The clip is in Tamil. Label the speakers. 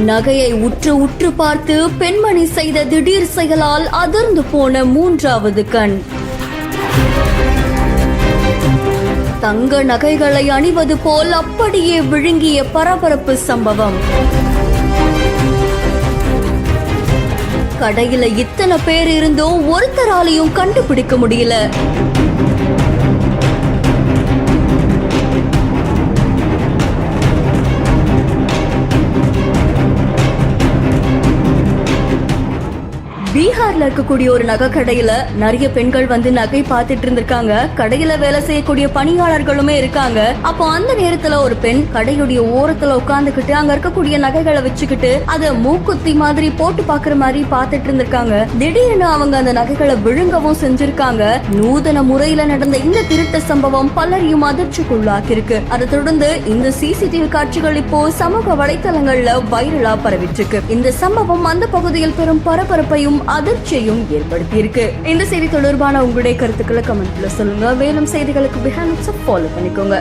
Speaker 1: நகையை உற்று உற்று பார்த்து பெண்மணி செய்த திடீர் செயலால் அதிர்ந்து போன மூன்றாவது கண். தங்க நகைகளை அணிவது போல் அப்படியே விழுங்கிய பரபரப்பு சம்பவம். கடையில இத்தனை பேர் இருந்தும் ஒருத்தராலையும் கண்டுபிடிக்க முடியல. பீகார்ல இருக்கக்கூடிய ஒரு நகை கடையில நிறைய பெண்கள் வந்து நகை பார்த்துட்டு இருந்திருக்காங்க. கடையில வேலை செய்யக்கூடிய பணியாளர்களுமே இருக்காங்க. அப்போ அந்த நேரத்துல ஒரு பெண் கடையுடைய ஓரத்துல உட்கார்ந்துகிட்டு அங்க இருக்கக்கூடிய நகைகளை வச்சுக்கிட்டு அத மூக்குத்தி மாதிரி போட்டு பாக்குற மாதிரி பார்த்துட்டு இருந்திருக்காங்க. திடீர்னு அவங்க அந்த நகைகளை விழுங்கவும் செஞ்சிருக்காங்க. நூதன முறையில நடந்த இந்த திருட்டு சம்பவம் பலரையும் அதிர்ச்சிக்குள்ளாக்கி இருக்கு. அதை தொடர்ந்து இந்த சிசிடிவி காட்சிகள் இப்போ சமூக வலைதளங்கள்ல வைரலா பரவிட்டு இருக்கு. இந்த சம்பவம் அந்த பகுதியில் பெரும் பரபரப்பையும் அதிர்ச்சியையும் ஏற்படுத்தியிருக்கு. இந்த செய்தி தொடர்பான உங்களுடைய கருத்துக்களை கமெண்ட்ல சொல்லுங்க. மேலும் செய்திகளுக்கு பிஹைண்ட் ஃபாலோ பண்ணிக்கோங்க.